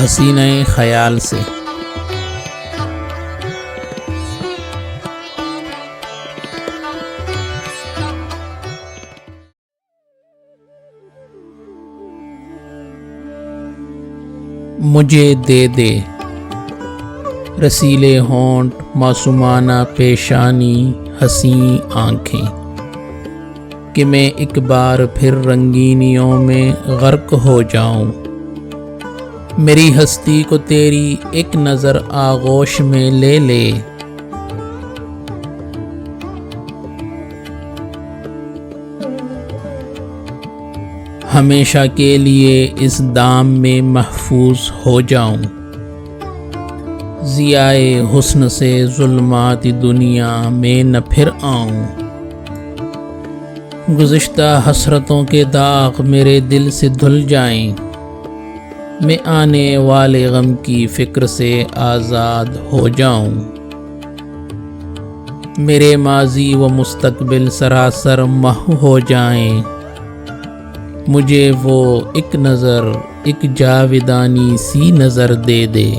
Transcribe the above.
حسینہ خیال سے۔ مجھے دے دے رسیلے ہونٹ، معصومانہ پیشانی، حسین آنکھیں، کہ میں ایک بار پھر رنگینیوں میں غرق ہو جاؤں۔ میری ہستی کو تیری ایک نظر آغوش میں لے لے۔ ہمیشہ کے لیے اس دام میں محفوظ ہو جاؤں۔ ضیائے حسن سے ظلمات دنیا میں نہ پھر آؤں۔ گزشتہ حسرتوں کے داغ میرے دل سے دھل جائیں۔ میں آنے والے غم کی فکر سے آزاد ہو جاؤں۔ میرے ماضی و مستقبل سراسر محو ہو جائیں۔ مجھے وہ ایک نظر، ایک جاودانی سی نظر دے دے۔